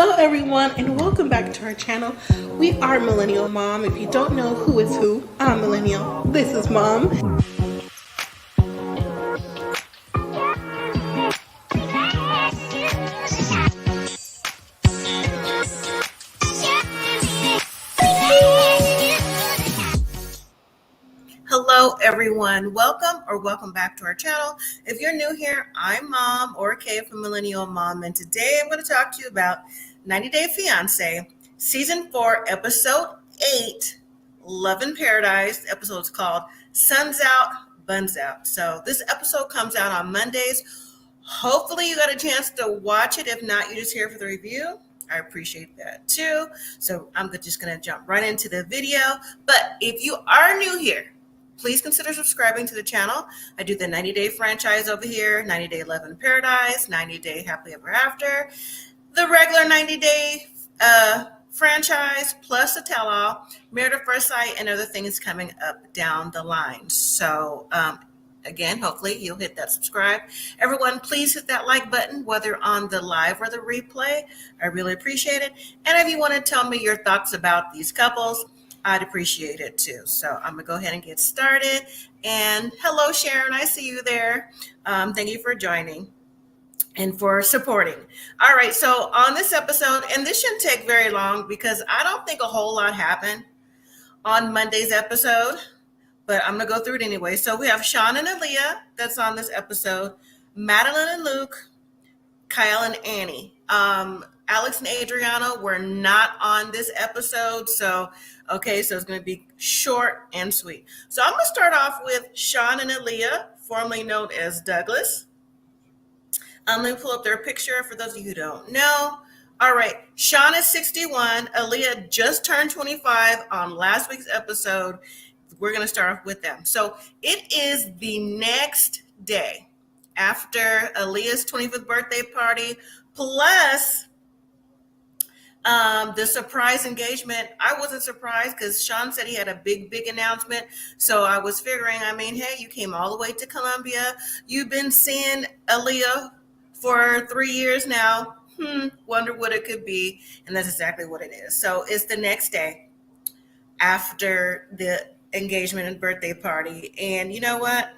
Hello everyone and welcome back to our channel. We are Millennial Mom. If you don't know who is who, I'm Millennial. This is Mom. Hello everyone, welcome back to our channel. If you're new here, I'm Mom or Kay from Millennial Mom, and today I'm going to talk to you about 90 Day Fiancé, Season 4, Episode 8, Love in Paradise. The episode's called Sun's Out, Buns Out. So this episode comes out on Mondays. Hopefully you got a chance to watch it. If not, you're just here for the review. I appreciate that too. So I'm just going to jump right into the video. But if you are new here, please consider subscribing to the channel. I do the 90-day franchise over here, 90-day Love in Paradise, 90-day Happily Ever After, the regular 90-day franchise, plus a tell-all, Married at First Sight, and other things coming up down the line. So, again, hopefully you'll hit that subscribe. Everyone, please hit that like button, whether on the live or the replay. I really appreciate it. And if you want to tell me your thoughts about these couples, I'd appreciate it too. So I'm gonna go ahead and get started. And hello, Sharon, I see you there. Thank you for joining and for supporting. All right, so on this episode, and this shouldn't take very long because I don't think a whole lot happened on Monday's episode, but I'm gonna go through it anyway. So we have Shawn and Alliya that's on this episode, Madeline and Luke, Kyle and Annie. Alex and Adriano were not on this episode, so it's going to be short and sweet. So I'm going to start off with Shawn and Alliya, formerly known as Douglas. Let me pull up their picture for those of you who don't know. All right, Shawn is 61. Alliya just turned 25 on last week's episode. We're going to start off with them. So it is the next day after Aliyah's 25th birthday party, plus the surprise engagement. I wasn't surprised because Shawn said he had a big announcement. So I was figuring, hey, you came all the way to Colombia. You've been seeing Alliya for 3 years now. Wonder what it could be. And that's exactly what it is. So it's the next day after the engagement and birthday party. And you know what?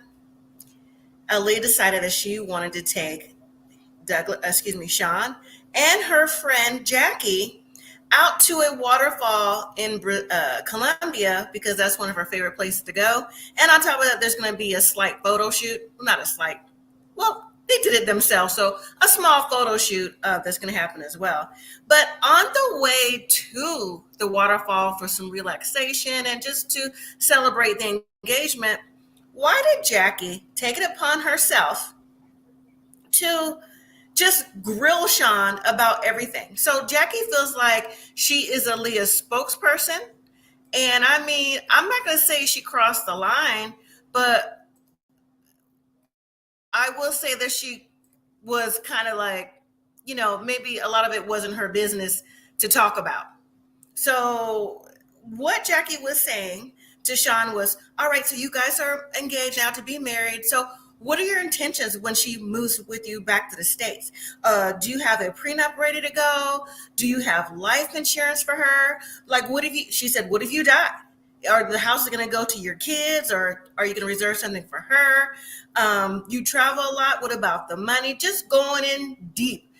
Alliya decided that she wanted to take Shawn and her friend Jackie out to a waterfall in Colombia because that's one of her favorite places to go. And on top of that, there's going to be a slight photo shoot. Not a slight. Well, they did it themselves. So a small photo shoot that's going to happen as well. But on the way to the waterfall for some relaxation and just to celebrate the engagement, why did Jackie take it upon herself to just grill Shawn about everything? So Jackie feels like she is Aliyah's spokesperson. And I'm not going to say she crossed the line, but I will say that she was kind of like, maybe a lot of it wasn't her business to talk about. So what Jackie was saying to Shawn was, all right, so you guys are engaged now to be married. So what are your intentions when she moves with you back to the States? Do you have a prenup ready to go? Do you have life insurance for her? Like, she said, what if you die? Are the house going to go to your kids, or are you going to reserve something for her? You travel a lot. What about the money? Just going in deep.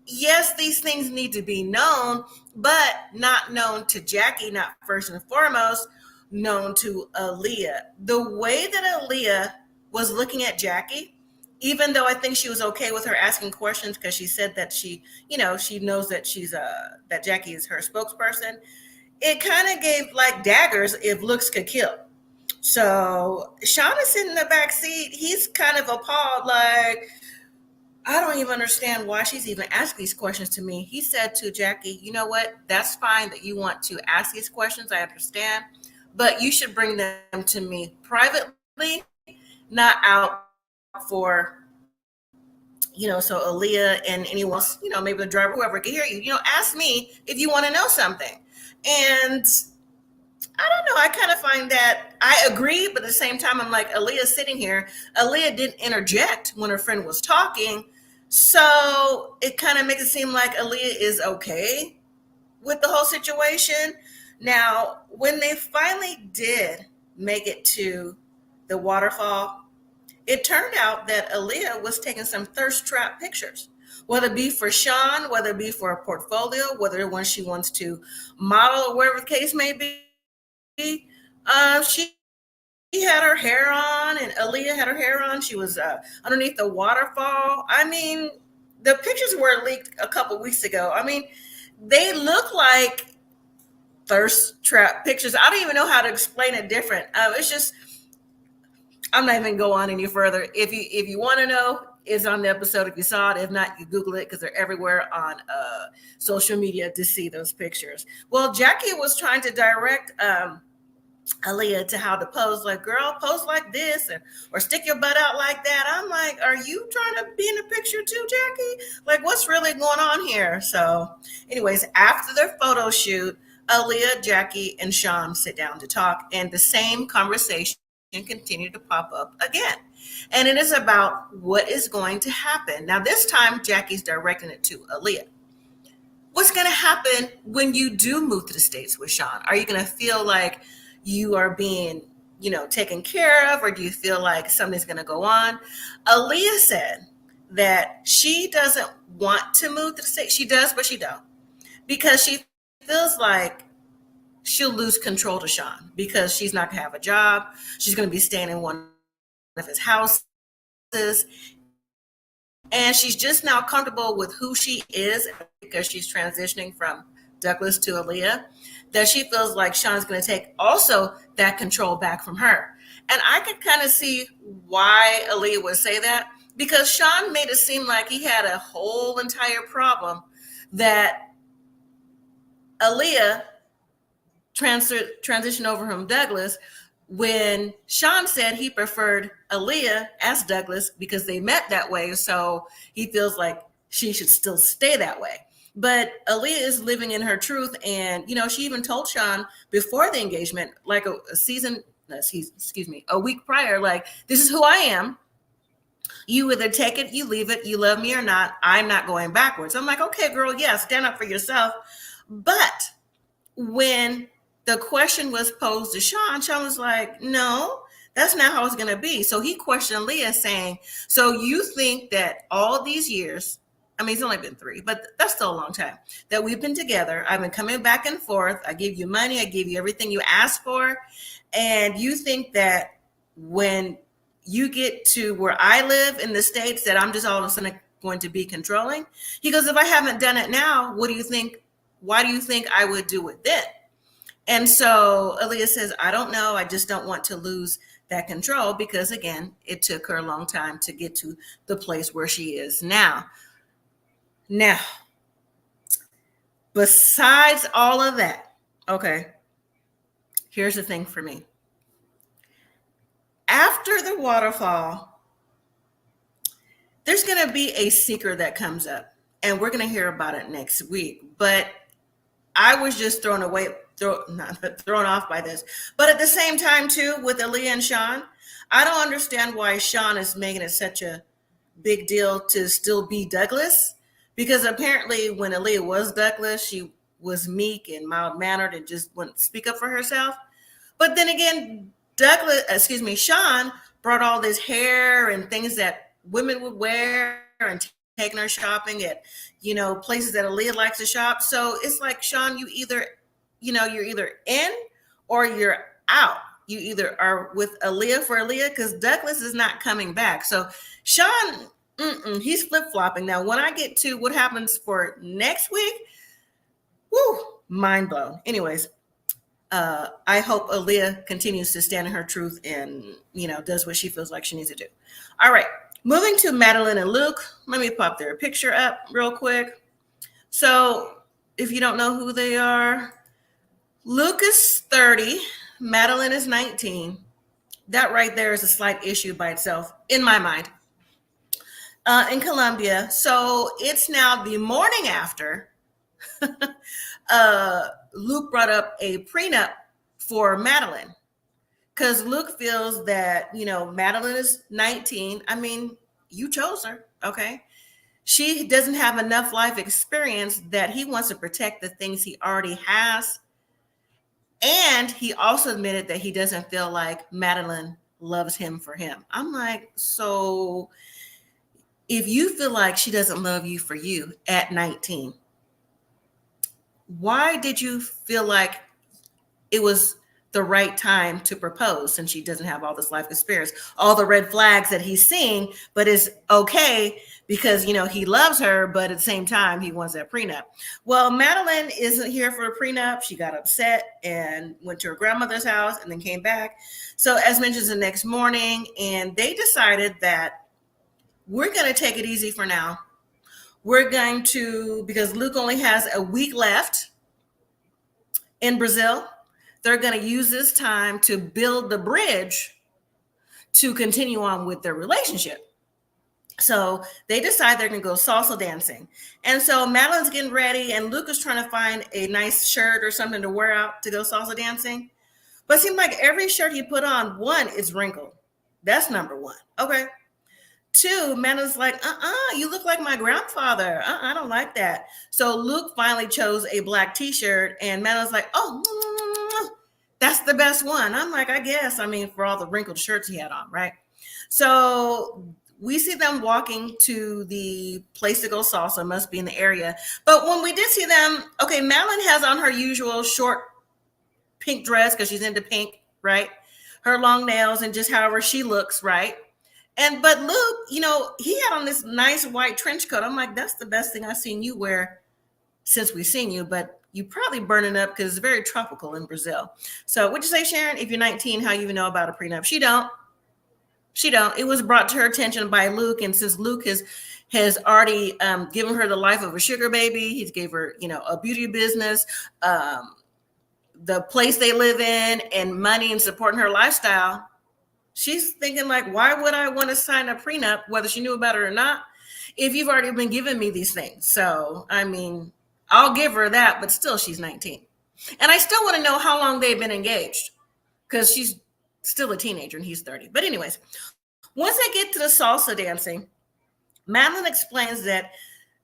Yes, these things need to be known, but not known to Jackie, not first and foremost, known to Alliya. The way that Alliya was looking at Jackie, even though I think she was okay with her asking questions because she said that she knows that that Jackie is her spokesperson, it kind of gave like daggers if looks could kill. So Shawn is sitting in the back seat. He's kind of appalled, like, I don't even understand why she's even asking these questions to me. He said to Jackie, you know what? That's fine that you want to ask these questions. I understand. But you should bring them to me privately, not out for, so Alliya and anyone else, maybe the driver, whoever can hear you, ask me if you want to know something. And I don't know. I kind of find that I agree, but at the same time, I'm like, Alliya's sitting here. Alliya didn't interject when her friend was talking. So it kind of makes it seem like Aliya is okay with the whole situation. Now, when they finally did make it to the waterfall, it turned out that Aliya was taking some thirst trap pictures, whether it be for Shawn, whether it be for a portfolio, whether when she wants to model or whatever the case may be. She had her hair on, and Aliya had her hair on. She was underneath the waterfall. I mean, the pictures were leaked a couple weeks ago. I mean, they look like thirst trap pictures. I don't even know how to explain it different. It's just I'm not even go on any further. If you want to know, it's on the episode. If you saw it, if not, you Google it because they're everywhere on social media to see those pictures. Well, Jackie was trying to direct Aliya to how to pose. Like, girl, pose like this, or stick your butt out like that. I'm like, are you trying to be in the picture too, Jackie? Like, what's really going on here? So, anyways, after their photo shoot, Aliya, Jackie, and Shawn sit down to talk, and the same conversation continue to pop up again. And it is about what is going to happen. Now, this time, Jackie's directing it to Aliya. What's going to happen when you do move to the States with Shawn? Are you going to feel like you are being, taken care of, or do you feel like something's going to go on? Aliya said that she doesn't want to move to the States. She does, but she don't, because she feels like she'll lose control to Shawn because she's not going to have a job. She's going to be staying in one of his houses. And she's just now comfortable with who she is because she's transitioning from Douglas to Aliya, that she feels like Shawn's going to take also that control back from her. And I could kind of see why Aliya would say that, because Shawn made it seem like he had a whole entire problem that Aliya transition over from Douglas, when Shawn said he preferred Aliya as Douglas because they met that way. So he feels like she should still stay that way. But Aliya is living in her truth. And, she even told Shawn before the engagement, like a week prior, like, this is who I am. You either take it, you leave it, you love me or not. I'm not going backwards. I'm like, okay, girl, yeah, stand up for yourself. But when the question was posed to Shawn was like, no, that's not how it's going to be. So he questioned Aliya, saying, so you think that all these years, I mean, it's only been 3, but that's still a long time, that we've been together. I've been coming back and forth. I give you money. I give you everything you ask for. And you think that when you get to where I live in the States, that I'm just all of a sudden going to be controlling? He goes, if I haven't done it now, what do you think? Why do you think I would do it then? And so Aliya says, I don't know. I just don't want to lose that control because, again, it took her a long time to get to the place where she is now. Now, besides all of that, okay, here's the thing for me. After the waterfall, there's going to be a secret that comes up, and we're going to hear about it next week. But I was just thrown off by this. But at the same time, too, with Aliya and Shawn, I don't understand why Shawn is making it such a big deal to still be Douglas. Because apparently when Aliya was Douglas, she was meek and mild-mannered and just wouldn't speak up for herself. But then again, Shawn brought all this hair and things that women would wear and taking her shopping at, places that Aliya likes to shop. So it's like, Shawn, you're either in or you're out. You either are with Aliya for Aliya, because Douglas is not coming back. So Shawn, he's flip-flopping. Now, when I get to what happens for next week, mind blown. Anyways, I hope Aliya continues to stand in her truth and, does what she feels like she needs to do. All right. Moving to Madeline and Luke, let me pop their picture up real quick. So if you don't know who they are, Luke is 30, Madeline is 19. That right there is a slight issue by itself, in my mind, in Colombia. So it's now the morning after Luke brought up a prenup for Madeline. Because Luke feels that, Madeline is 19. I mean, you chose her, okay? she doesn't have enough life experience that he wants to protect the things he already has. And he also admitted that he doesn't feel like Madeline loves him for him. I'm like, so if you feel like she doesn't love you for you at 19, why did you feel like it was the right time to propose since she doesn't have all this life experience, all the red flags that he's seeing, but it's okay because, he loves her, but at the same time, he wants that prenup. Well, Madeline isn't here for a prenup. She got upset and went to her grandmother's house and then came back. So as mentioned, the next morning, and they decided that we're going to take it easy for now. We're going to, because Luke only has a week left in Brazil, they're going to use this time to build the bridge to continue on with their relationship. So they decide they're going to go salsa dancing. And so Madeline's getting ready and Luke is trying to find a nice shirt or something to wear out to go salsa dancing. But it seems like every shirt he put on, one, is wrinkled. That's number one. Okay. Two, Madeline's like, you look like my grandfather. I don't like that. So Luke finally chose a black t-shirt and Madeline's like, oh, that's the best one. I'm like, I guess, for all the wrinkled shirts he had on, right? So we see them walking to the place to go salsa, must be in the area. But when we did see them, okay, Madeline has on her usual short pink dress because she's into pink, right? Her long nails and just however she looks, right? But Luke, he had on this nice white trench coat. I'm like, that's the best thing I've seen you wear since we've seen you, but you probably burning up because it's very tropical in Brazil. So what'd you say, Sharon? If you're 19, how you even know about a prenup? She don't. It was brought to her attention by Luke. And since Luke has already given her the life of a sugar baby, he's gave her, a beauty business, the place they live in and money and supporting her lifestyle. She's thinking like, why would I want to sign a prenup, whether she knew about it or not, if you've already been giving me these things? So, I'll give her that, but still she's 19. And I still want to know how long they've been engaged because she's still a teenager and he's 30. But anyways, once they get to the salsa dancing, Madeline explains that,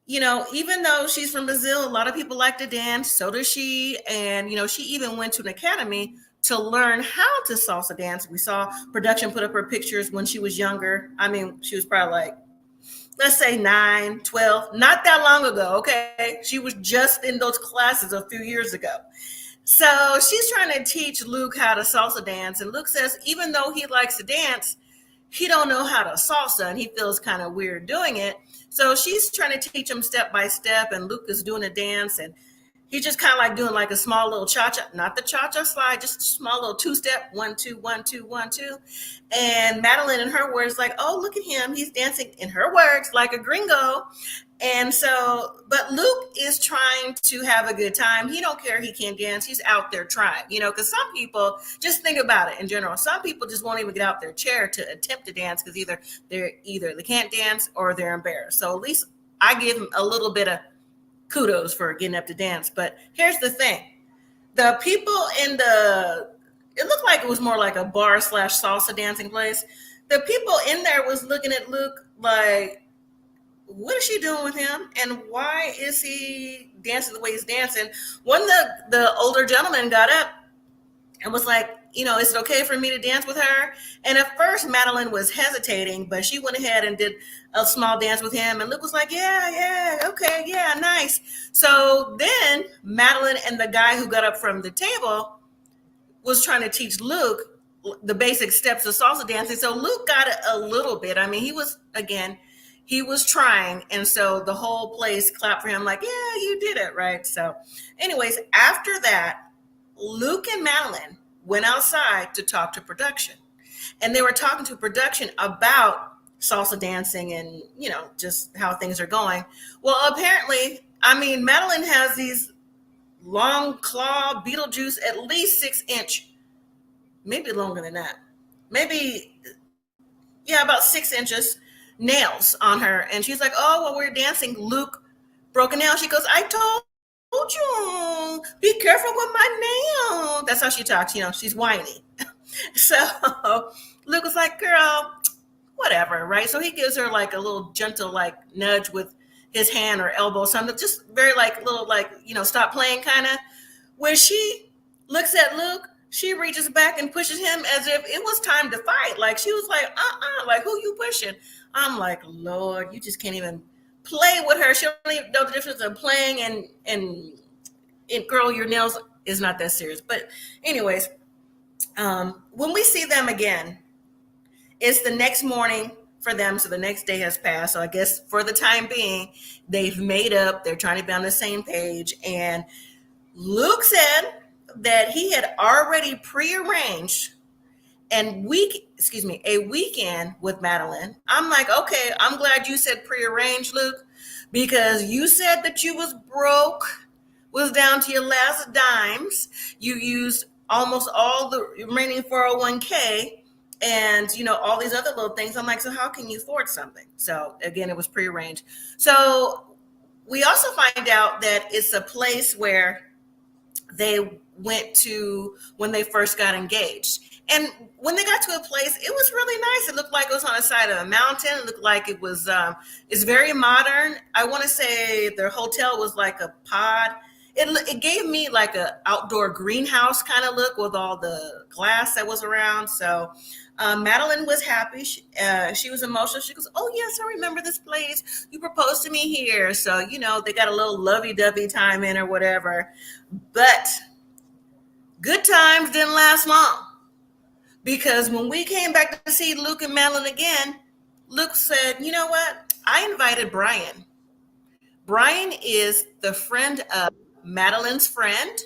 even though she's from Brazil, a lot of people like to dance. So does she. And, she even went to an academy to learn how to salsa dance. We saw production put up her pictures when she was younger. She was probably like, let's say 9, 12, not that long ago, okay? She was just in those classes a few years ago. So she's trying to teach Luke how to salsa dance. And Luke says, even though he likes to dance, he don't know how to salsa and he feels kind of weird doing it. So she's trying to teach him step by step and Luke is doing a dance and he's just kind of like doing like a small little cha-cha, not the cha-cha slide, just a small little two-step, 1, 2, 1, 2, 1, 2. And Madeline, in her words, like, oh, look at him. He's dancing, in her words, like a gringo. And so, but Luke is trying to have a good time. He don't care he can't dance. He's out there trying, because some people, just think about it in general. Some people just won't even get out their chair to attempt to dance because either they can't dance or they're embarrassed. So at least I give him a little bit of kudos for getting up to dance. But here's the thing. The people it looked like it was more like a bar / salsa dancing place. The people in there was looking at Luke like, what is she doing with him? And why is he dancing the way he's dancing? One of the older gentlemen got up and was like, is it okay for me to dance with her? And at first, Madeline was hesitating, but she went ahead and did a small dance with him. And Luke was like, yeah, okay, yeah, nice. So then Madeline and the guy who got up from the table was trying to teach Luke the basic steps of salsa dancing. So Luke got it a little bit. He was trying. And so the whole place clapped for him like, yeah, you did it, right? So anyways, after that, Luke and Madeline went outside to talk to production. And they were talking to production about salsa dancing and, just how things are going. Well, apparently, Madeline has these long claw Beetlejuice, at least 6-inch, maybe longer than that. Maybe, about 6 inches nails on her. And she's like, oh, while we're dancing, Luke broke a nail. She goes, I told you, be careful with my nail. That's how she talks, she's whiny. So Luke was like, girl, whatever, right? So he gives her like a little gentle like nudge with his hand or elbow, something just very like little like, stop playing kind of. When she looks at Luke, she reaches back and pushes him as if it was time to fight. Like she was like, like who you pushing? I'm like, Lord, you just can't even play with her. She don't even know the difference of playing and girl, your nails is not that serious. But anyways, when we see them again, it's the next morning for them. So the next day has passed. So I guess for the time being, they've made up. They're trying to be on the same page. And Luke said that he had already prearranged a weekend with Madeline. I'm like, okay, I'm glad you said prearranged, Luke, because you said that you was broke, was down to your last dimes. You used almost all the remaining 401k and, all these other little things. I'm like, so how can you afford something? So again, it was prearranged. So we also find out that it's a place where they went to when they first got engaged. And when they got to a place, it was really nice. It looked like it was on the side of a mountain. It looked like it was, it's very modern. I want to say their hotel was like a pod. It gave me like a outdoor greenhouse kind of look with all the glass that was around. So Madeline was happy. She was emotional. She goes, oh, yes, I remember this place. You proposed to me here. So, they got a little lovey-dovey time in or whatever. But good times didn't last long. Because when we came back to see Luke and Madeline again, Luke said, you know what? I invited Brian. Brian is the friend of Madeline's friend,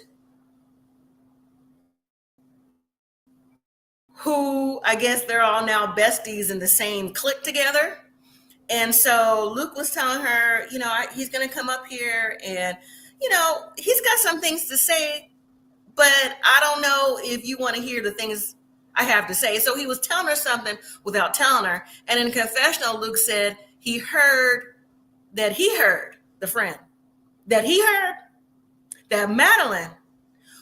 who I guess they're all now besties in the same clique together. And so Luke was telling her, he's going to come up here and, he's got some things to say, but I don't know if you want to hear the things I have to say. So he was telling her something without telling her. And in confessional, Luke said he heard the friend, that he heard that Madeline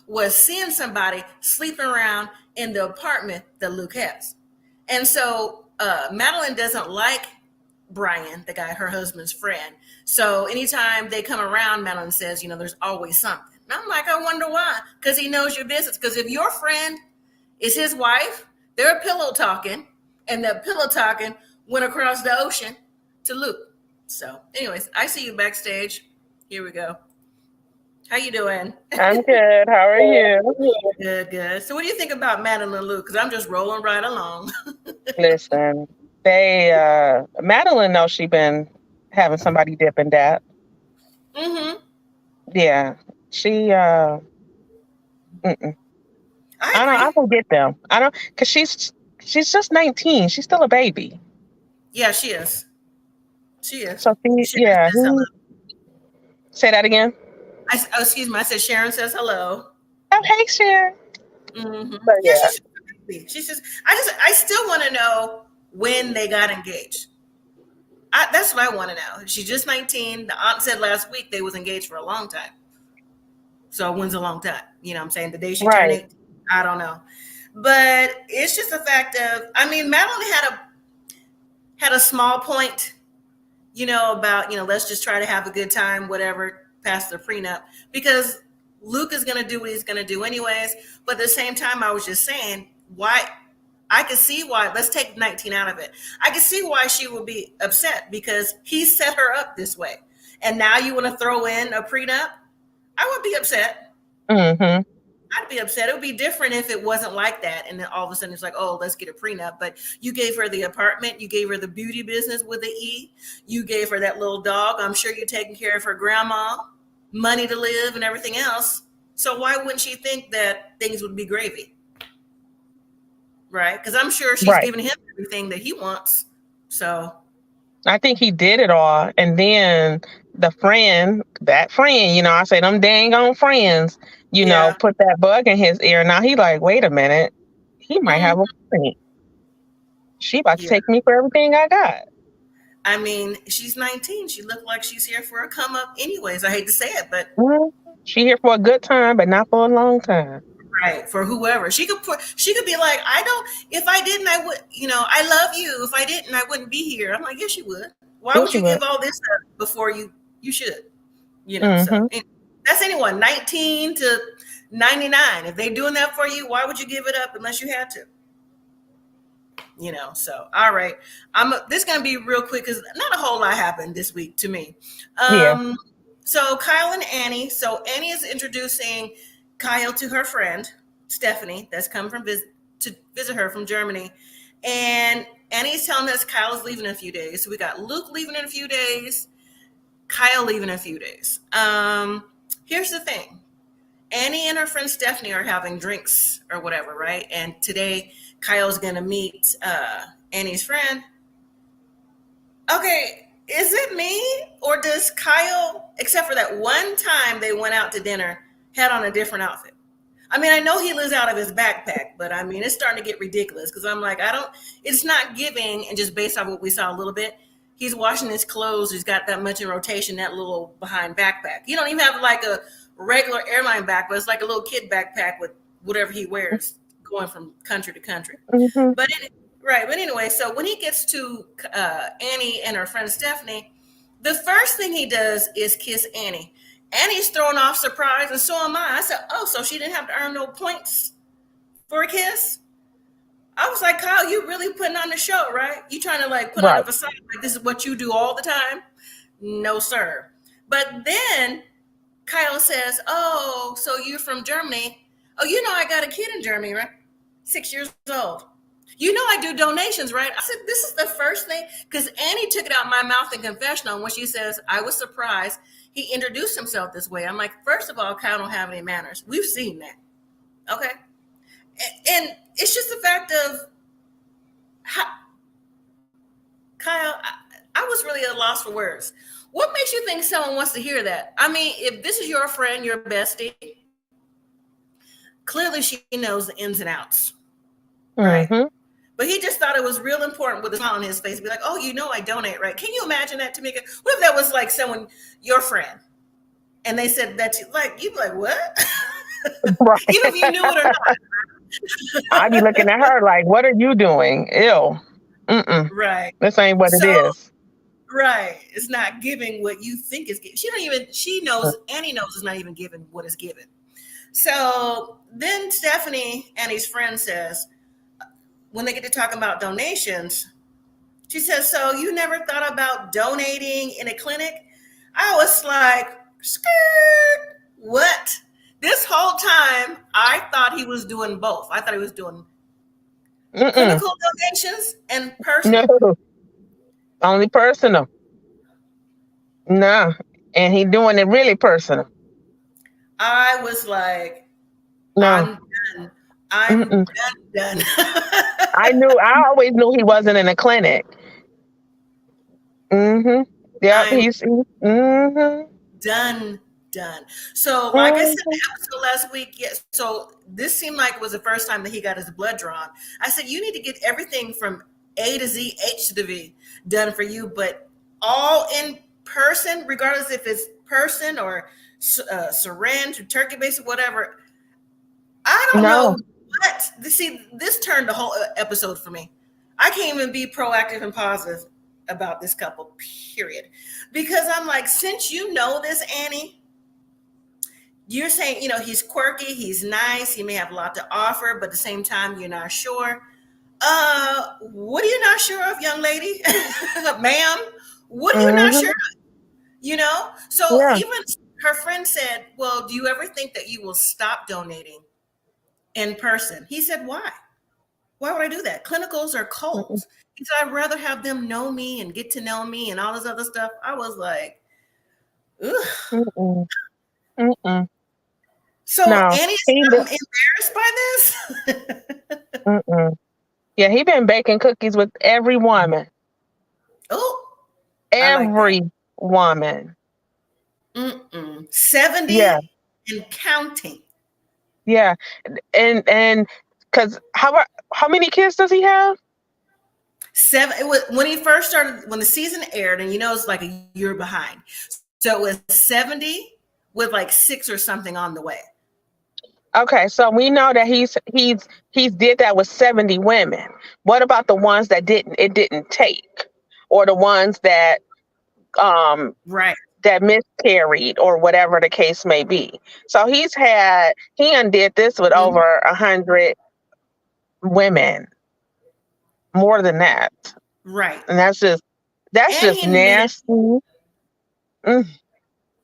was seeing somebody sleeping around in the apartment that Luke has. And so Madeline doesn't like Brian, the guy, her husband's friend. So anytime they come around, Madeline says, there's always something. And I'm like, I wonder why. Because he knows your business. Because if your friend is his wife, they're pillow talking, and that pillow talking went across the ocean to Luke. So anyways, I see you backstage. Here we go. How you doing? I'm good. How are you? Good. So what do you think about Madeline and Luke? Because I'm just rolling right along. Listen, Madeline knows she been having somebody dip and dap. Mm-hmm. Yeah. She I don't get them. I don't, because she's just 19. She's still a baby. Yeah, she is. So yeah. Say that again. Excuse me. I said Sharon says hello. Oh, hey, Sharon. Mm-hmm. But yeah. She's just. I still want to know when they got engaged. That's what I want to know. She's just 19. The aunt said last week they was engaged for a long time. So when's a long time? You know what I'm saying? The day she turned 18. I don't know. But it's just a fact of, Madeline had a small point, about, let's just try to have a good time, whatever, past the prenup. Because Luke is going to do what he's going to do anyways. But at the same time, I was just saying, why, I could see why, let's take 19 out of it. I could see why she would be upset because he set her up this way. And now you want to throw in a prenup? I would be upset. Mm-hmm. I'd be upset. It would be different if it wasn't like that. And then all of a sudden it's like, oh, let's get a prenup. But you gave her the apartment. You gave her the beauty business with the E. You gave her that little dog. I'm sure you're taking care of her grandma, money to live and everything else. So why wouldn't she think that things would be gravy? Right? Because I'm sure she's giving him everything that he wants. So I think he did it all. And then that friend, I say them dang on friends, put that bug in his ear. Now he like, wait a minute, he might have a point. She about to take me for everything I got. She's 19. She looked like she's here for a come up anyways. I hate to say it, but she here for a good time, but not for a long time. Right. For whoever. She could be like, if I didn't, I would, I love you. If I didn't, I wouldn't be here. I'm like, yes, you would. Why Yes, would you you would. give all this up before you should? Mm-hmm. That's anyone 19 to 99. If they're doing that for you, why would you give it up unless you had to? So all right. This is gonna be real quick because not a whole lot happened this week to me. Yeah. So Kyle and Annie. So Annie is introducing Kyle to her friend Stephanie, that's come to visit her from Germany, and Annie's telling us Kyle is leaving in a few days. So we got Luke leaving in a few days, Kyle leaving in a few days. Here's the thing. Annie and her friend Stephanie are having drinks or whatever, right? And today Kyle's gonna meet Annie's friend. Okay, is it me or does Kyle, except for that one time they went out to dinner, had on a different outfit? I mean, I know he lives out of his backpack, but I mean, it's starting to get ridiculous because I'm like, it's not giving. And just based on what we saw a little bit, he's washing his clothes. He's got that much in rotation, that little behind backpack. You don't even have like a regular airline backpack. It's like a little kid backpack with whatever he wears going from country to country. Mm-hmm. But anyway, so when he gets to Annie and her friend Stephanie, the first thing he does is kiss Annie. Annie's thrown off surprise, and so am I. I said, oh, so she didn't have to earn no points for a kiss? I was like, Kyle, you really putting on the show, right? You trying to like put on a facade like this is what you do all the time? No, sir. But then Kyle says, oh, so you're from Germany. Oh, I got a kid in Germany, right? 6 years old. I do donations, right? I said, this is the first thing, because Annie took it out of my mouth in confessional when she says, I was surprised he introduced himself this way. I'm like, first of all, Kyle don't have any manners. We've seen that. Okay. And it's just the fact of how, Kyle, I was really at a loss for words. What makes you think someone wants to hear that? I mean, if this is your friend, your bestie, clearly she knows the ins and outs. Right. Mm-hmm. But he just thought it was real important with a smile on his face. Be like, oh, I donate, right? Can you imagine that, Tamika? What if that was like someone, your friend, and they said that you'd be like, what? Right. Even if you knew it or not. I'd be looking at her like, what are you doing? Ew. Mm-mm. Right. This ain't what it is. Right. It's not giving what you think is given. Annie knows it's not even given what is given. So then Stephanie, Annie's friend, says, when they get to talking about donations, she says, so you never thought about donating in a clinic? I was like, skirt, what? This whole time, I thought he was doing both. I thought he was doing clinical donations and personal. No, only personal. No, and he doing it really personal. I was like, no. I'm done. I'm done. I always knew he wasn't in a clinic. Mm-hmm. Yeah, he's done. So, like I said in the episode last week, yes. So this seemed like it was the first time that he got his blood drawn. I said, you need to get everything from A to Z, H to the V done for you, but all in person, regardless if it's person or syringe or turkey base or whatever. I don't know what. See, this turned the whole episode for me. I can't even be proactive and positive about this couple, period. Because I'm like, since you know this, Annie, you're saying, he's quirky, he's nice, he may have a lot to offer, but at the same time, you're not sure. What are you not sure of, young lady? Ma'am, what are you not sure of? So even her friend said, well, do you ever think that you will stop donating in person? He said, why? Why would I do that? Clinicals are colds. He said, I'd rather have them know me and get to know me and all this other stuff. I was like, ugh. So Annie's embarrassed by this? Yeah, he been baking cookies with every woman. Oh, every woman. 70 and counting. Yeah, and because how many kids does he have? 7. It was when he first started, when the season aired, and it's like a year behind. So it was 70 with like 6 or something on the way. Okay, so we know that he's did that with 70 women. What about the ones that it didn't take, or the ones that Right. that miscarried or whatever the case may be. So he undid this with Mhm. over 100 women, more than that. Right. And that's And he just admitted nasty. Mm,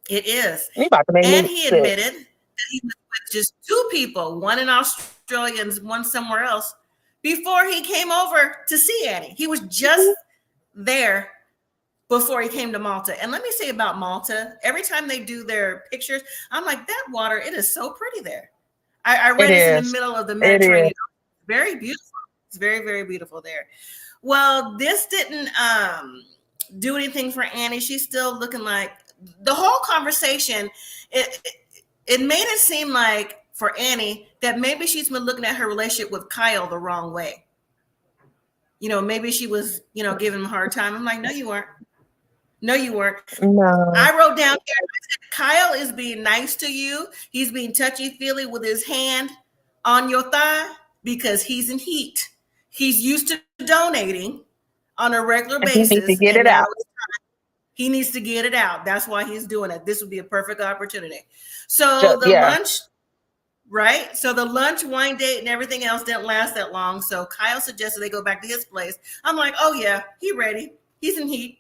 it is. you about to make And me he sick. admitted that he was with just two people, one in Australia and one somewhere else, before he came over to see Annie. He was just there before he came to Malta. And let me say about Malta, every time they do their pictures, I'm like, that water, it is so pretty there. I It read it's in the is. middle of the It is. Mediterranean. Very beautiful. It's very, very beautiful there. Well, this didn't do anything for Annie. She's still looking like the whole conversation. It made it seem like for Annie that maybe she's been looking at her relationship with Kyle the wrong way. Maybe she was, giving him a hard time. I'm like, no, you weren't. No, you weren't. No. I wrote down here, Kyle is being nice to you. He's being touchy-feely with his hand on your thigh because he's in heat. He's used to donating on a regular And he needs to basis, get and it now out. he needs to get it out. That's why he's doing it. This would be a perfect opportunity. So the Yeah. lunch, right? So the lunch, wine date, and everything else didn't last that long. So Kyle suggested they go back to his place. I'm like, oh yeah, he ready. He's in heat.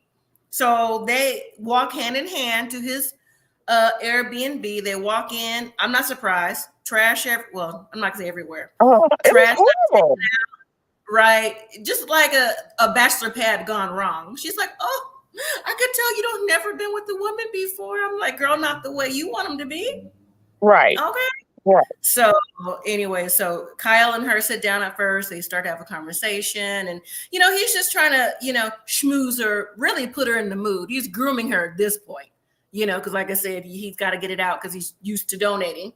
So they walk hand in hand to his Airbnb. They walk in. I'm not surprised. Trash, I'm not gonna say everywhere. Oh, it Trash, was horrible. right? Just like a bachelor pad gone wrong. She's like, oh, I could tell you don't never been with a woman before. I'm like, girl, not the way you want them to be. Right. Okay. Right. So anyway, so Kyle and her sit down at first. They start to have a conversation, and he's just trying to schmooze her, really put her in the mood. He's grooming her at this point, because like I said, he's got to get it out because he's used to donating.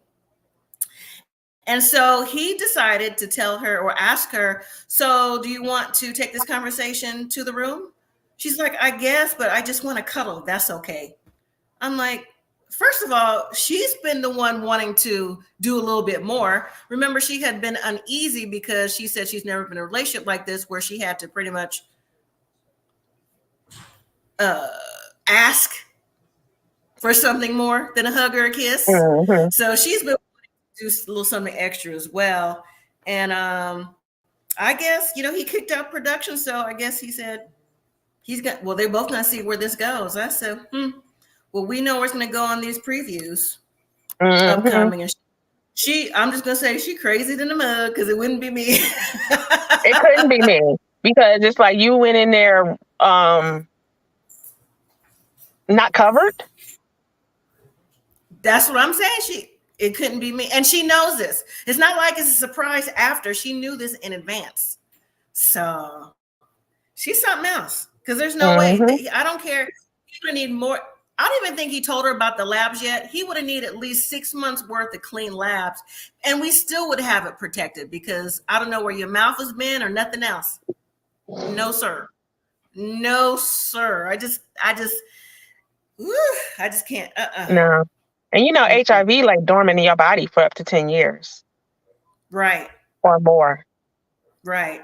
And so he decided to tell her or ask her, so do you want to take this conversation to the room? She's like, I guess, but I just want to cuddle. That's okay. I'm like, first of all, she's been the one wanting to do a little bit more. Remember, she had been uneasy because she said she's never been in a relationship like this where she had to pretty much ask for something more than a hug or a kiss. Mm-hmm. So she's been do a little something extra as well. And I guess, he kicked out production. So I guess he said they're both gonna see where this goes. I said, well, we know where it's gonna go on these previews upcoming. And I'm just gonna say she crazy than the mug because it wouldn't be me. It couldn't be me because it's like you went in there not covered. That's what I'm saying. It couldn't be me. And she knows this. It's not like it's a surprise after. She knew this in advance. So she's something else. Because there's no way. I don't care. He would need more. I don't even think he told her about the labs yet. He would have needed at least 6 months worth of clean labs. And we still would have it protected because I don't know where your mouth has been or nothing else. No, sir. No, sir. I just can't. No. And HIV like dormant in your body for up to 10 years. Right. Or more. Right.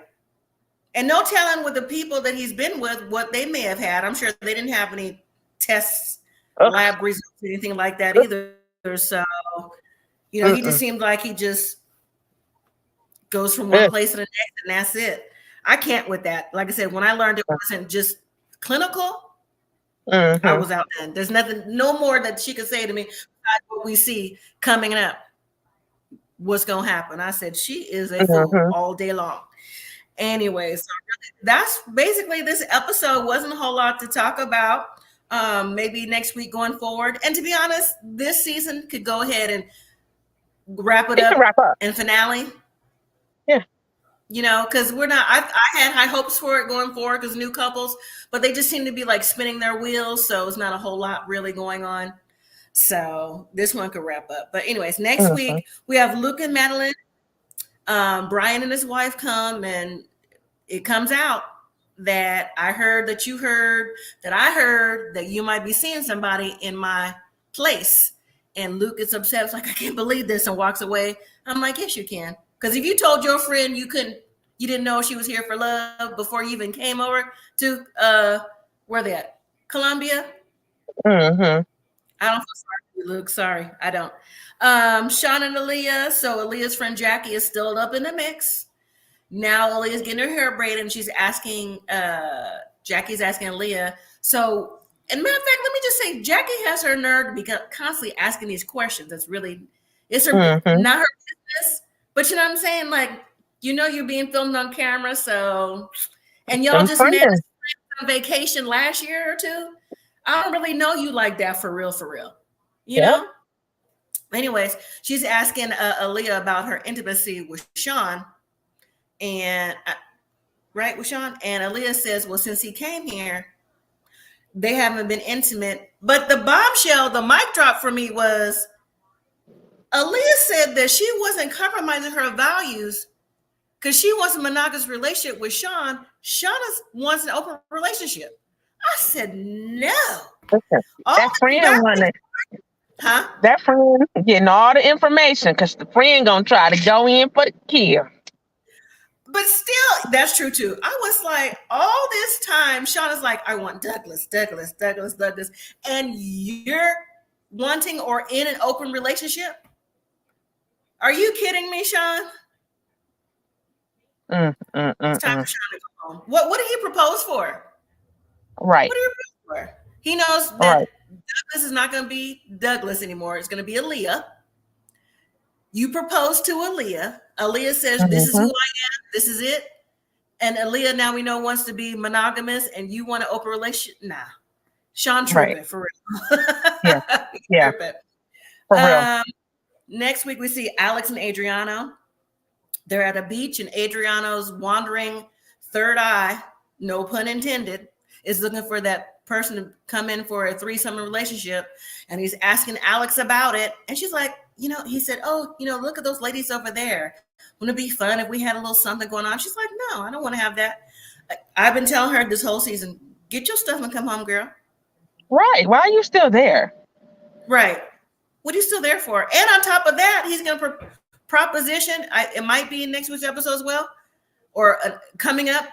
And no telling with the people that he's been with what they may have had. I'm sure they didn't have any tests, lab results, anything like that either. So, he just seemed like he just goes from one place to the next and that's it. I can't with that. Like I said, when I learned it wasn't just clinical, I was out then. There's no more that she could say to me besides what we see coming up. What's going to happen? I said, she is a fool all day long. Anyway, so that's basically this episode. Wasn't a whole lot to talk about. Maybe next week going forward. And to be honest, this season could go ahead and wrap up and finale. Yeah. Because we're not, I had high hopes for it going forward because new couples, but they just seem to be like spinning their wheels. So it's not a whole lot really going on. So this one could wrap up. But anyways, next week we have Luke and Madeline. Brian and his wife come, and it comes out that I heard that you heard that I heard that you might be seeing somebody in my place. And Luke gets upset. It's like, I can't believe this, and walks away. I'm like, yes, you can. Because if you told your friend you didn't know she was here for love before you even came over to where they at? Colombia, Mm-hmm. I don't feel sorry for you, Luke. Sorry, I don't. Shawn and Alliya. So Aaliyah's friend Jackie is still up in the mix. Now Aaliyah's getting her hair braided, and she's asking, Jackie's asking Aliya. So, and matter of fact, let me just say, Jackie has her nerve to be constantly asking these questions. It's not her business. But you know what I'm saying? Like, you're being filmed on camera, so, and y'all just met on vacation last year or two. I don't really know you like that for real, you know? Anyways, she's asking Aliya about her intimacy with Shawn. And right with Shawn, and Aliya says, well, since he came here, they haven't been intimate. But the bombshell, the mic drop for me was Aliya said that she wasn't compromising her values because she wants a monogamous relationship with Shawn. Shawn wants an open relationship. I said no. That friend wanted. Huh? That friend getting all the information because the friend gonna try to go in for the kill. But still, that's true too. I was like, all this time, Shawn is like, I want Douglas. And you're wanting or in an open relationship? Are you kidding me, Shawn? It's time for Shawn to go home. What did he propose for? Right. What did he propose for? He knows that Douglas is not going to be Douglas anymore. It's going to be Aliya. You propose to Aliya. Aliya says, this is who I am. This is it. And Aliya, now we know, wants to be monogamous, and you want an open relationship. Nah. Shawn tripping, for real. Yeah. For real. Next week, we see Alex and Adriano. They're at a beach, and Adriano's wandering third eye, no pun intended, is looking for that person to come in for a threesome relationship. And he's asking Alex about it. And she's like, he said, oh, look at those ladies over there. Wouldn't it be fun if we had a little something going on? She's like, no, I don't want to have that. I've been telling her this whole season, get your stuff and come home, girl. Right. Why are you still there? Right. What are you still there for? And on top of that, he's going to proposition. It might be in next week's episode as well. Or coming up,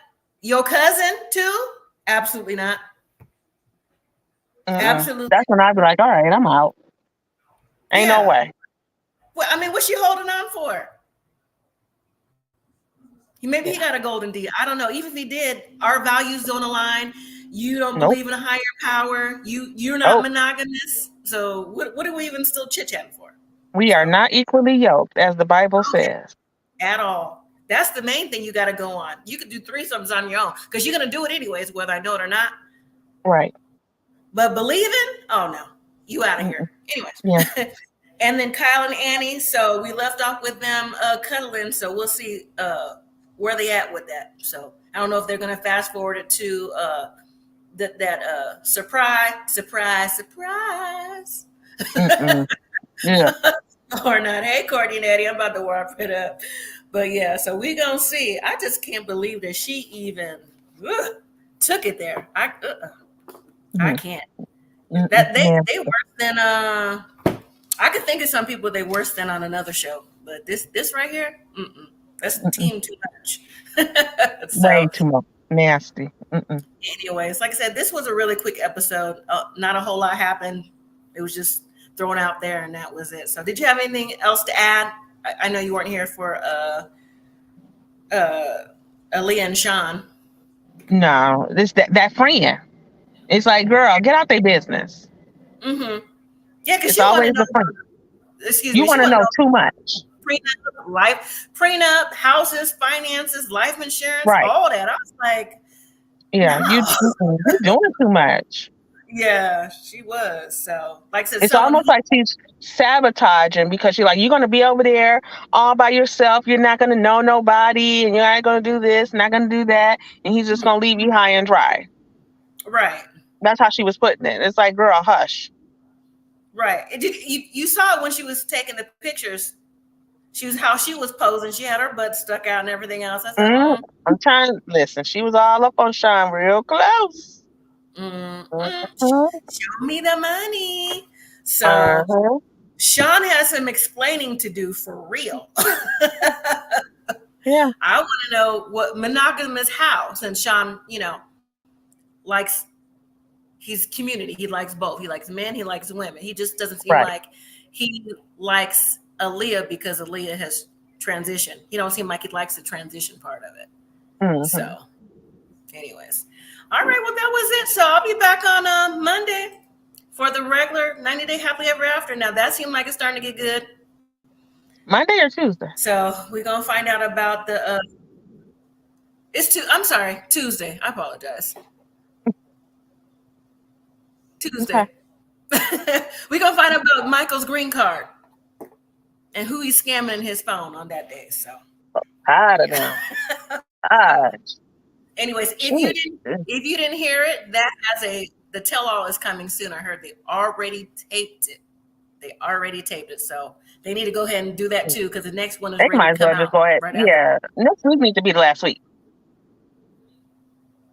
your cousin too? Absolutely not. Absolutely. That's when I'd be like, all right, I'm out. Ain't no way. Well, I mean, what's she holding on for? Maybe he got a golden deal. I don't know. Even if he did, our values don't align. You don't believe in a higher power. You're not monogamous. So what are we even still chit-chatting for? We are not equally yoked, as the Bible says. At all. That's the main thing you got to go on. You could do threesomes on your own because you're going to do it anyways, whether I know it or not. Right. But believing, oh no, you out of here. Anyways. Yeah. And then Kyle and Annie. So we left off with them cuddling. So we'll see where they at with that. So I don't know if they're going to fast forward it to that surprise. Yeah. Or not. Hey, Courtney and Eddie, I'm about to warm it up. But yeah, so we gonna see. I just can't believe that she even took it there. I can't. That they worse than I could think of some people they worse than on another show, but this right here, that's team too much. Way too much. Nasty. Anyways, like I said, this was a really quick episode. Not a whole lot happened. It was just thrown out there, and that was it. So, did you have anything else to add? I know you weren't here for Aliya and Shawn. No, that friend. It's like, girl, get out their business. Yeah, because you always a friend. Excuse me. You want to know too much. Prenup, houses, finances, life insurance, right. All that. I was like, yeah, no. you're doing too much. Yeah, she was. So, like I said, it's almost like she's sabotaging because you're like, you're going to be over there all by yourself. You're not going to know nobody, and you're not going to do this, not going to do that, and he's just going to leave you high and dry. Right. That's how she was putting it. It's like, girl, hush. Right. You saw it when she was taking the pictures. How she was posing. She had her butt stuck out and everything else. I said, I'm trying to listen. She was all up on Shawn real close. Show me the money. So Shawn has some explaining to do for real. Yeah. I want to know what monogamous house, and Shawn, likes he's community. He likes both. He likes men. He likes women. He just doesn't seem Right. like he likes Aliya because Aliya has transitioned. He don't seem like he likes the transition part of it. Mhm. So, anyways, all right. Well, that was it. So I'll be back on Monday for the regular 90 Day Happily Ever After. Now that seemed like it's starting to get good. Monday or Tuesday? So we're gonna find out about the. I'm sorry, Tuesday. I apologize. Tuesday. Okay. We're gonna find out about Michael's green card and who he's scamming in his phone on that day. So tired of them. Anyways, if you didn't hear it, that has the tell-all is coming soon. I heard they already taped it. So they need to go ahead and do that too, because the next one is ready to come out. Right after. Next week needs to be the last week.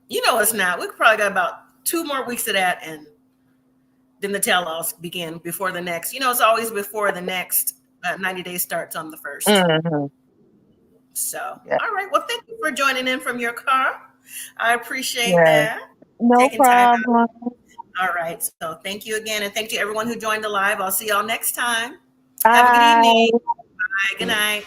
You know it's not. We probably got about 2 more weeks of that, and then the tell-alls begin before the next. You know, it's always before the next 90 days starts on the 1st. Mm-hmm. So, all right. Well, thank you for joining in from your car. I appreciate that. No problem. All right. So thank you again. And thank you everyone who joined the live. I'll see y'all next time. Bye. Have a good evening. Bye. Good night.